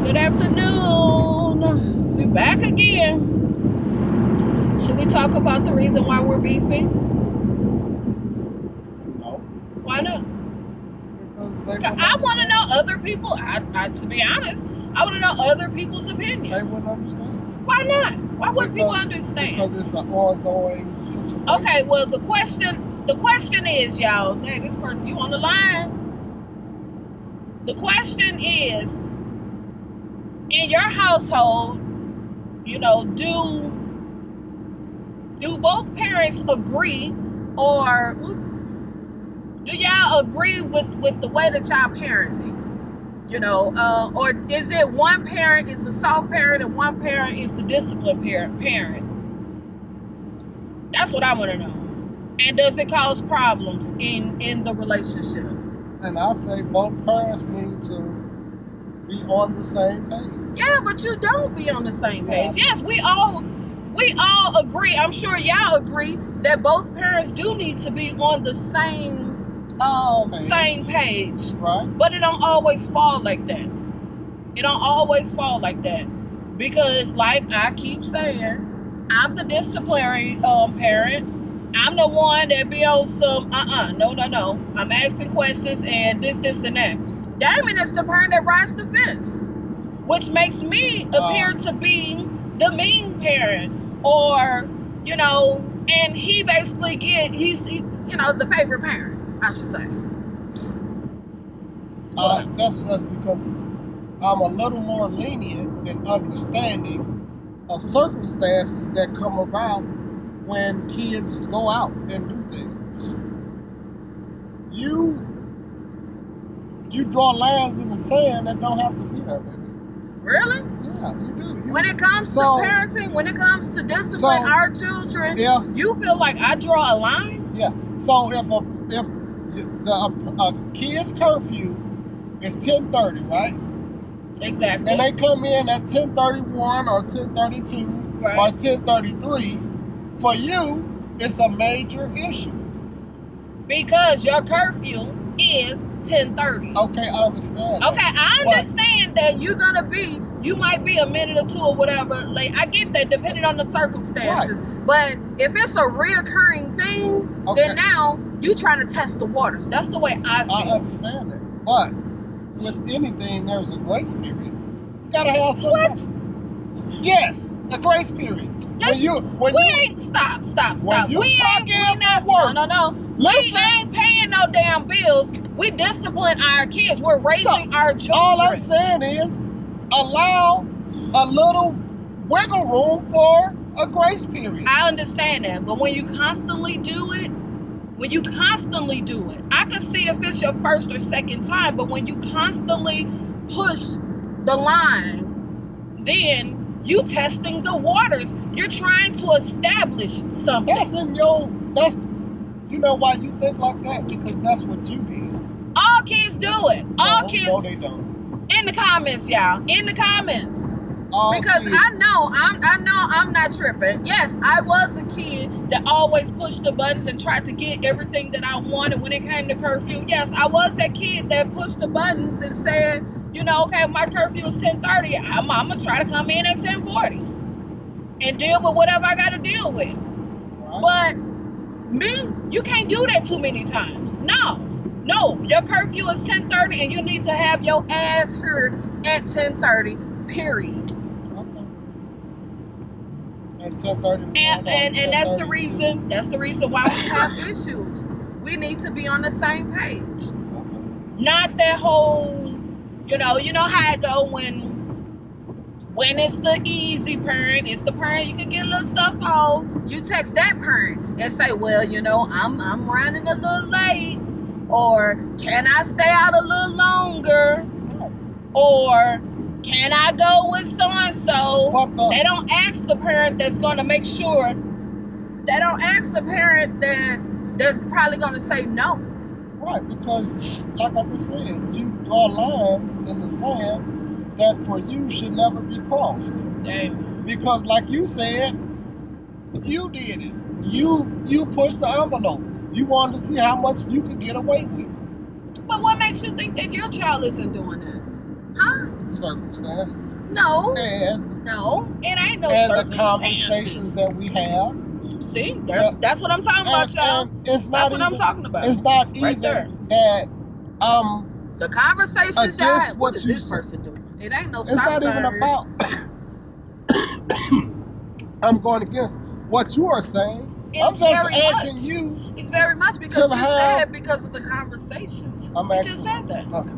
Good afternoon. We're back again. Should we talk about the reason why we're beefing? No. Why not? Because I want to know other people. To be honest, I want to know other people's opinion. They wouldn't understand. Why not? Why wouldn't people understand? Because it's an ongoing situation. Okay, well the question is, y'all, hey, this person, you on the line? The question is, in your household, you know, do both parents agree, or do y'all agree with the way that y'all parenting? You know, or is it one parent is the soft parent and one parent is the disciplined parent? That's what I want to know. And does it cause problems in the relationship? And I say both parents need to be on the same page. Yeah, but you don't be on the same page. Yes, we all agree. I'm sure y'all agree that both parents do need to be on the same page. Right. But it don't always fall like that. It don't always fall like that. Because like I keep saying, I'm the disciplinary parent. I'm the one that be on some no. I'm asking questions and this and that. Damon is the parent that rides the fence, which makes me appear to be the mean parent, or you know, and he basically he's the favorite parent, I should say. That's just because I'm a little more lenient in understanding of circumstances that come about when kids go out and do things. You draw lines in the sand that don't have to be there, baby. Really? Yeah, you do. When it comes to parenting, when it comes to discipline our children, you feel like I draw a line? Yeah. So if a kid's curfew is 10:30, right? Exactly. And they come in at 10:31 or 10:32 or 10:33, for you, it's a major issue. Because your curfew is 10:30. Okay, I understand. Okay, I understand that you might be a minute or two or whatever late. I get that, depending on the circumstances. Right. But if it's a reoccurring thing, then now you trying to test the waters. That's the way I feel. I understand that. But with anything, there's a grace period. You gotta have some. What? Yes, a grace period. Stop. We ain't paying no damn bills. We discipline our kids. We're raising our children. All I'm saying is allow a little wiggle room for a grace period. I understand that, but when you constantly do it, I can see if it's your first or second time, but when you constantly push the line, then you testing the waters. You're trying to establish something. You know why you think like that? Because that's what you did. All kids do it. No, they don't. In the comments, y'all. In the comments. Because kids. I know I'm not tripping. Yes, I was a kid that always pushed the buttons and tried to get everything that I wanted when it came to curfew. Yes, I was that kid that pushed the buttons and said, okay, my curfew is 10:30. I'm gonna try to come in at 10:40 and deal with whatever I gotta deal with. Right. But me, you can't do that too many times. No, your curfew is 10:30 and you need to have your ass heard at 10:30, period. Okay. At 10:30. And that's the reason why we have issues. We need to be on the same page. Okay. Not that whole, you know how it go when it's the easy parent, it's the parent you can get a little stuff on. You text that parent and say, well, I'm running a little late, or can I stay out a little longer, or can I go with so-and-so? They don't ask the parent that's going to make sure. They don't ask the parent that's probably going to say no. Right, because like I just said, you draw lines in the sand that for you should never be crossed. Damn. Because like you said, you did it. You pushed the envelope. You wanted to see how much you could get away with. But what makes you think that your child isn't doing that? Huh? Circumstances. No. And no, it ain't no and the circumstances. conversations that we have. See, that's what I'm talking about, y'all. And it's not that's what even, I'm talking about. It's not right even there. that the conversations y'all have. What is this say. person doing? It ain't no It's stop not sign even about. I'm going against what you are saying. I'm just asking you. It's very much because you said because of the conversations. You just said that. Okay.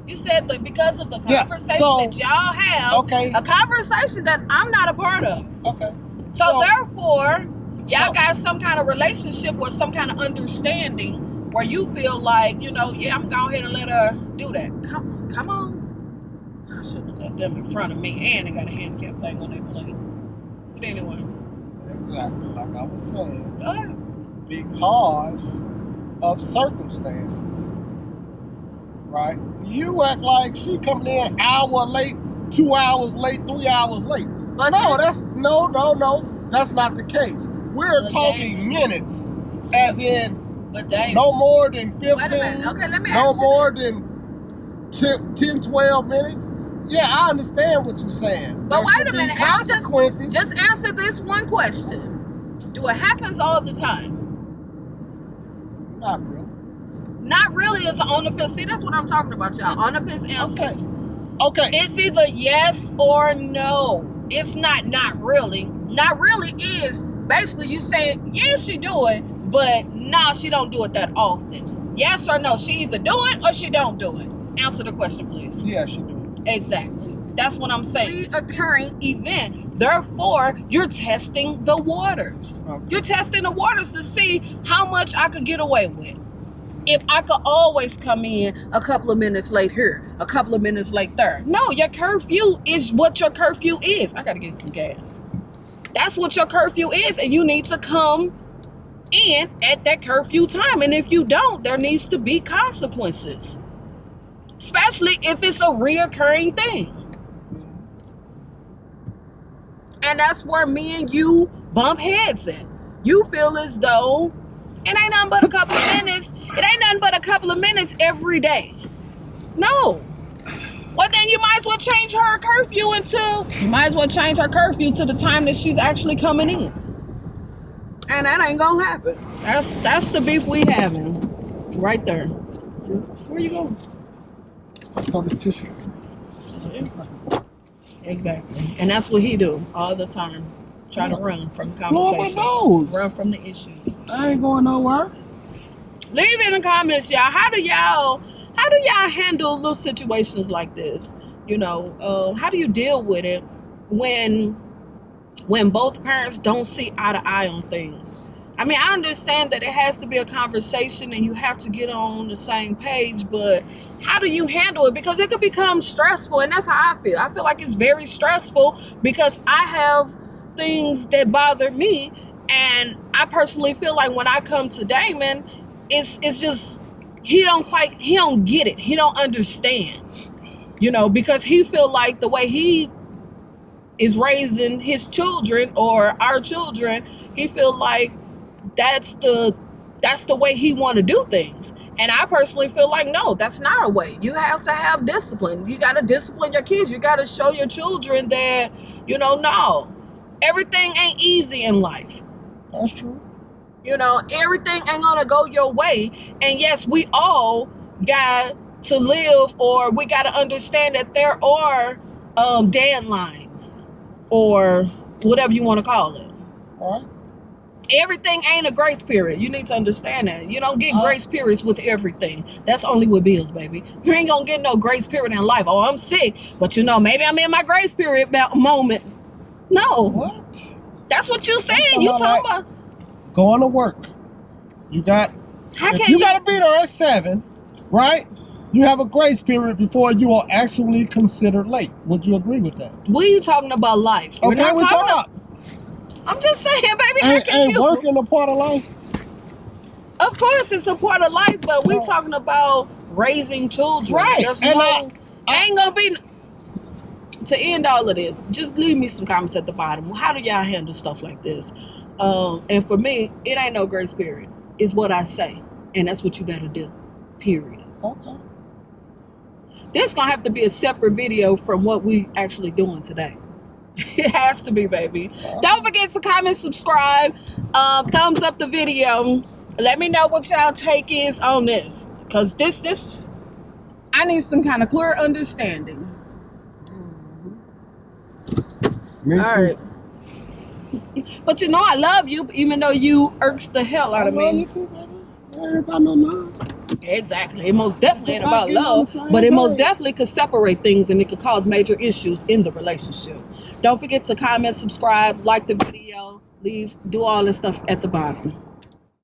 You said that because of the conversation that y'all have. Okay. A conversation that I'm not a part of. Okay. So therefore, y'all got some kind of relationship or some kind of understanding where you feel like, I'm going ahead and let her do that. Come on. I shouldn't have let them in front of me, and they got a handicap thing on their plate. But anyway. Exactly, like I was saying. Go ahead. Because of circumstances, right? You act like she coming in an hour late, 2 hours late, 3 hours late. But no, that's not the case. We're talking minutes, as in no more than 15. Wait a minute. Okay, let me no ask you more this. than 10, 12 minutes. Yeah, I understand what you're saying. But wait a minute, just answer this one question. Do it happens all the time? Not really. Not really is on the fence. See, that's what I'm talking about, y'all. On the fence answers. Okay. It's either yes or no. It's not really. Not really is basically you say, yeah, she do it, but no, she don't do it that often. Yes or no? She either do it or she don't do it. Answer the question, please. Yeah, she do it. Exactly. That's what I'm saying. Reoccurring event. Therefore, you're testing the waters. Okay. You're testing the waters to see how much I could get away with. If I could always come in a couple of minutes late here, a couple of minutes late there. No, your curfew is what your curfew is. I got to get some gas. That's what your curfew is, and you need to come in at that curfew time. And if you don't, there needs to be consequences. Especially if it's a reoccurring thing. And that's where me and you bump heads at. You feel as though it ain't nothing but a couple of minutes. It ain't nothing but a couple of minutes every day. No. Well, then you might as well change her curfew to the time that she's actually coming in. And that ain't gonna happen. That's the beef we having. Right there. Where you going? I thought it's tissue. Exactly. And that's what he do all the time. Try to run from the conversation. Run from the issues. I ain't going nowhere. Leave in the comments, y'all. How do y'all handle little situations like this? How do you deal with it when both parents don't see eye to eye on things? I mean, I understand that it has to be a conversation and you have to get on the same page, but how do you handle it? Because it could become stressful, and that's how I feel. I feel like it's very stressful because I have things that bother me, and I personally feel like when I come to Damon, it's just he don't get it. He don't understand, because he feel like the way he is raising his children or our children, he feel like that's the way he want to do things. And I personally feel like, no, that's not a way. You have to have discipline. You got to discipline your kids. You got to show your children that, no, everything ain't easy in life. That's true. Everything ain't going to go your way. And yes, we all got to live, or we got to understand that there are deadlines or whatever you want to call it. All right. Everything ain't a grace period. You need to understand that. You don't get grace periods with everything. That's only with bills, baby. You ain't gonna get no grace period in life. Oh, I'm sick, but maybe I'm in my grace period moment. No. What? That's what you saying. You talking about going to work. You gotta be there at 7, right? You have a grace period before you are actually considered late. Would you agree with that? What are you talking about life? Okay, we're talking about. I'm just saying, baby. Ain't working a part of life? Of course, it's a part of life, but we're talking about raising children. Right. There's I ain't gonna be. To end all of this, just leave me some comments at the bottom. How do y'all handle stuff like this? And for me, it ain't no grace period. It's what I say, and that's what you better do. Period. Okay. This gonna have to be a separate video from what we actually doing today. It has to be, baby. Don't forget to comment, subscribe, thumbs up the video. Let me know what y'all take is on this, because this I need some kind of clear understanding. Me too. All right. But you know I love you, even though you irks the hell out of me. I love you too, baby. It ain't about no love. Exactly. It most definitely ain't about love, but it most definitely could separate things, and it could cause major issues in the relationship. Don't forget to comment, subscribe, like the video, do all this stuff at the bottom.